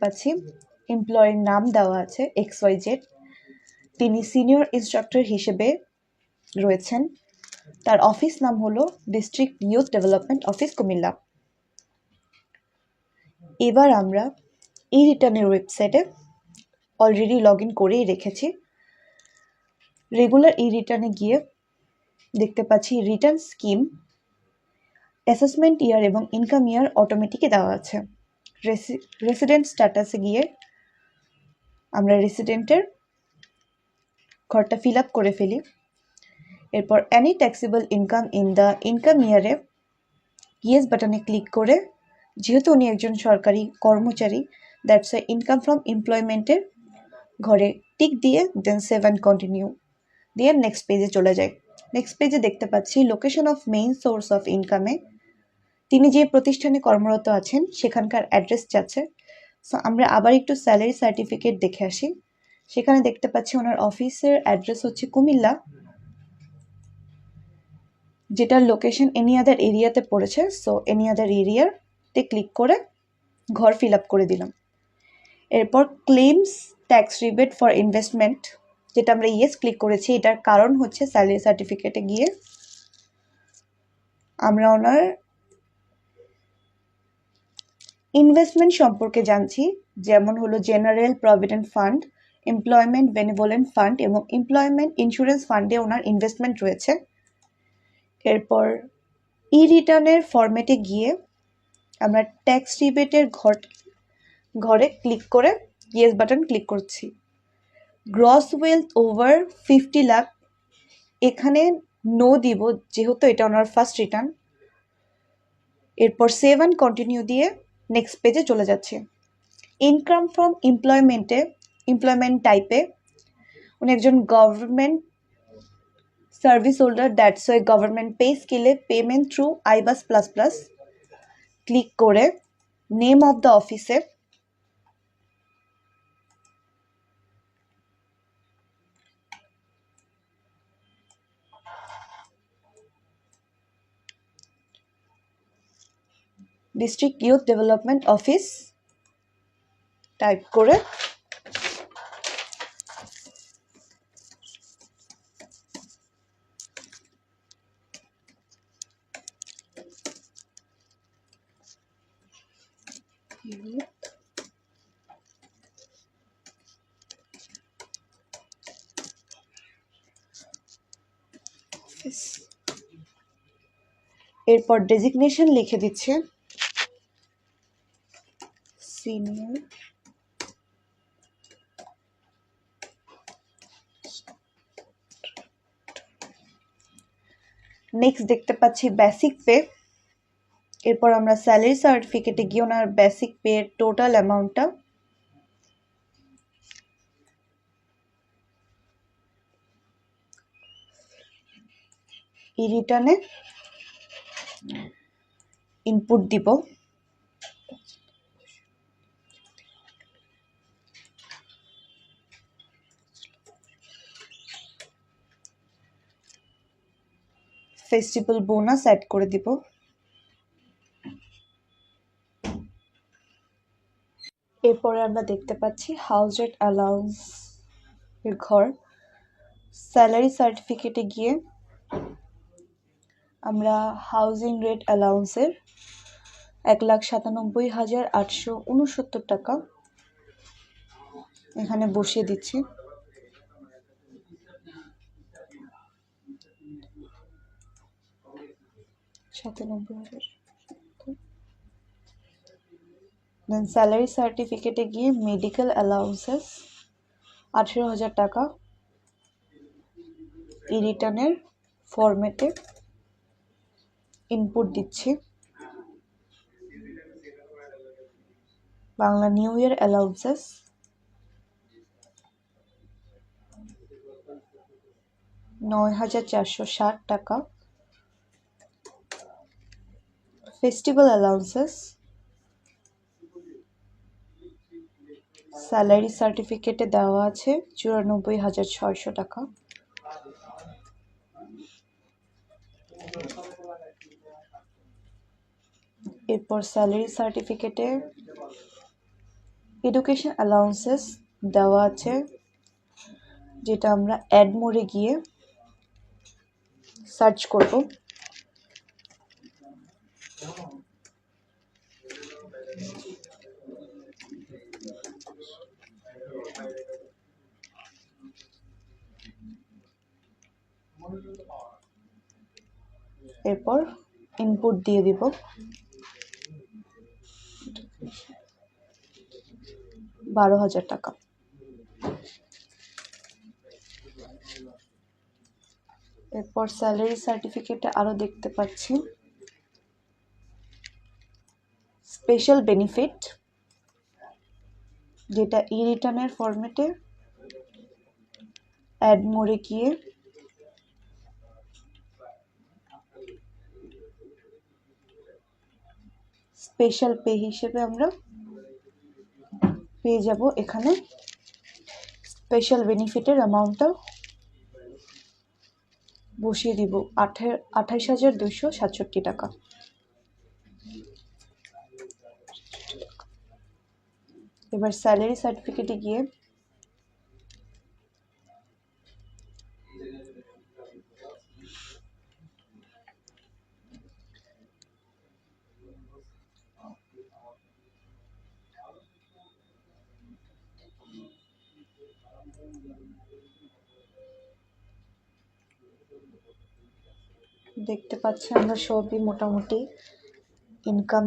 পাচ্ছি এমপ্লয়ের নাম দেওয়া আছে XYZ, তিনি সিনিয়র ইনস্ট্রাক্টর হিসেবে রয়েছেন। তার অফিস নাম হলো district youth development office Comilla. এবার আমরা এই রিটার্নের ওয়েবসাইটে অলরেডি লগ ইন করেই রেখেছি। রেগুলার এই রিটার্নে গিয়ে দেখতে পাচ্ছি রিটার্ন স্কিম, অ্যাসেসমেন্ট ইয়ার এবং ইনকাম ইয়ার অটোমেটিকে দেওয়া আছে। রেসিডেন্ট স্ট্যাটাসে গিয়ে আমরা রেসিডেন্টের ঘরটা ফিল আপ করে ফেলি। এরপর any taxable income in the income ইয়ারে ইয়েস বাটনে ক্লিক করে, যেহেতু উনি একজন সরকারি কর্মচারী, দ্যাটস এ ইনকাম ফ্রম এমপ্লয়মেন্টের ঘরে টিক দিয়ে দেন সেভ অ্যান্ড কন্টিনিউ দিয়ে নেক্সট পেজে চলে যায়। নেক্সট পেজে দেখতে পাচ্ছি location of main source of ইনকামে তিনি যে প্রতিষ্ঠানে কর্মরত আছেন সেখানকার অ্যাড্রেস যাচ্ছে। সো আমরা আবার একটু স্যালারি সার্টিফিকেট দেখে আসি। সেখানে দেখতে পাচ্ছি ওনার অফিসের অ্যাড্রেস হচ্ছে কুমিল্লা, যেটার লোকেশন এনি আদার এরিয়াতে পড়েছে। সো এনি আদার এরিয়াতে ক্লিক করে ঘর ফিল আপ করে দিলাম। এরপর claims tax rebate for investment, যেটা আমরা ইয়েস ক্লিক করেছি, এটার কারণ হচ্ছে স্যালারি সার্টিফিকেটে গিয়ে আমরা ওনার ইনভেস্টমেন্ট সম্পর্কে জানছি, যেমন হলো general provident fund, employment benevolent fund এবং এমপ্লয়মেন্ট ইন্স্যুরেন্স ফান্ডে ওনার ইনভেস্টমেন্ট রয়েছে। এরপর ই রিটার্নের ফরম্যাটে গিয়ে আমরা ট্যাক্স রিবেটের ঘরে ক্লিক করে ইয়েস বাটন ক্লিক করছি। গ্রস ওয়েলথ ওভার 50 লাখ, এখানে নো দিব যেহেতু এটা ওনার ফার্স্ট রিটার্ন। এরপর সেভ অ্যান্ড কন্টিনিউ দিয়ে নেক্সট পেজে চলে যাচ্ছে। ইনকাম ফ্রম এমপ্লয়মেন্ট টাইপে উনি একজন government service holder, that's why government pay স্কেলে payment through iBAS plus plus click করে নেম অফ দ্য অফিসে district youth development office type করে এরপর ডেজিগনেশন লিখে দিচ্ছে সিনিয়র। নেক্সট দেখতে পাচ্ছি বেসিক পে। এরপর আমরা স্যালারি সার্টিফিকেটে গিয়ে ওনার বেসিক পে এর টোটাল অ্যামাউন্টটা এই রিটার্নে ইনপুট দিব। ফেস্টিভ্যাল বোনাস অ্যাড করে দিব। এরপরে আমরা দেখতে পাচ্ছি হাউস রেট অ্যালাউন্স এর ঘর। স্যালারি সার্টিফিকেটে গিয়ে আমরা হাউজিং রেট অ্যালাউন্সের 1,97,869 টাকা এখানে বসিয়ে দিচ্ছি। দেন স্যালারি সার্টিফিকেটে গিয়ে মেডিকেল অ্যালাউন্সেস 18,000 টাকা এই রিটার্নের ফরম্যাটে ইনপুট দিচ্ছি। বাংলা নিউ ইয়ার অ্যালাউন্সেস 9,460 টাকা। ফেস্টিভ্যাল অ্যালাউন্সেস স্যালারি সার্টিফিকেটে দেওয়া আছে 94,600 টাকা। এরপর স্যালারি সার্টিফিকেটে এডুকেশন অ্যালাউন্সেস দেওয়া আছে, যেটা আমরা অ্যাড মোডে গিয়ে সার্চ করব। এরপর ইনপুট দিয়ে দিব 12,000 টাকা। এরপর স্যালারি সার্টিফিকেটে আরো দেখতে পাচ্ছি স্পেশাল বেনিফিট, যেটা ই রিটার্নের ফরম্যাটে অ্যাড মোডে গিয়ে স্পেশাল পে হিসেবে আমরা পেয়ে যাব। এখানে স্পেশাল বেনিফিটের অ্যামাউন্টটা বসিয়ে দিব 28,267 টাকা। এবার স্যালারি সার্টিফিকেটে গিয়ে দেখতে পাচ্ছি আমরা সবই মোটামুটি ইনকাম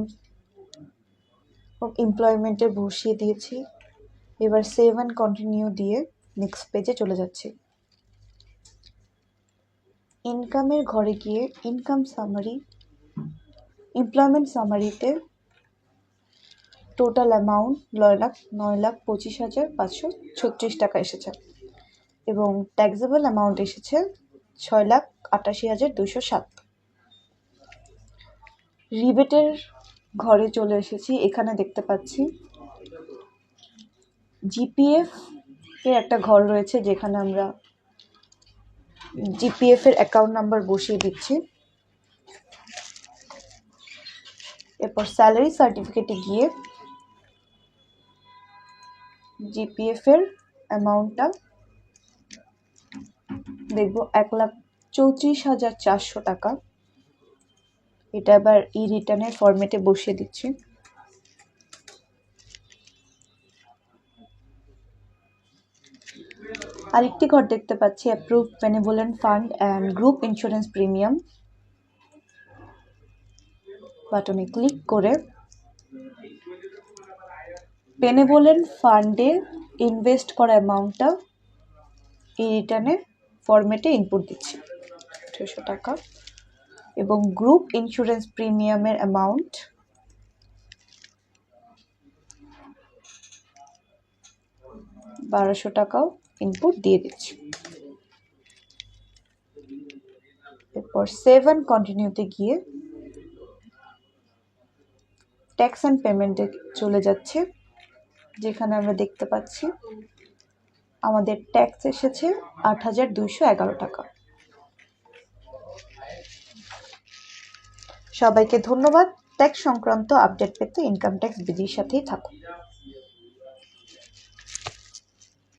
ও এমপ্লয়মেন্টের বসিয়ে দিয়েছি। এবার সেভ অ্যান্ড কন্টিনিউ দিয়ে নেক্সট পেজে চলে যাচ্ছি। ইনকামের ঘরে গিয়ে ইনকাম সামারি, এমপ্লয়মেন্ট সামারিতে টোটাল অ্যামাউন্ট 9,25,536 টাকা এসেছে এবং ট্যাক্সেবল অ্যামাউন্ট এসেছে 6,88,207। রিবেটের ঘরে চলে এসেছি। এখানে দেখতে পাচ্ছি জিপিএফ এর একটা ঘর রয়েছে, যেখানে আমরা জিপিএফ এর অ্যাকাউন্ট নাম্বার বসিয়ে দিচ্ছি। এরপর স্যালারি সার্টিফিকেটে গিয়ে জিপিএফ এর অ্যামাউন্টটা দেখব 1,34,400 টাকা। এটা আবার ই রিটার্নের ফরম্যাটে বসিয়ে দিচ্ছি। আরেকটি ঘর দেখতে পাচ্ছি approve benevolent fund and group insurance premium, বাটনে ক্লিক করে বেনেভোলেন্ট ফান্ডে ইনভেস্ট করা অ্যামাউন্টটা এই রিটার্নের ফরম্যাটে ইনপুট দিচ্ছি 600 টাকা এবং গ্রুপ ইন্স্যুরেন্স প্রিমিয়ামের অ্যামাউন্ট 1,200 টাকাও ইনপুট দিয়ে দিচ্ছি। এরপর সেভ অ্যান্ড কন্টিনিউতে গিয়ে ট্যাক্স অ্যান্ড পেমেন্টে চলে যাচ্ছে, যেখানে আমরা দেখতে পাচ্ছি আমাদের ট্যাক্স এসেছে 8,211 টাকা। সবাইকে ধন্যবাদ। ট্যাক্স সংক্রান্ত আপডেট পেতে ইনকাম ট্যাক্স বিডির সাথেই থাকুন।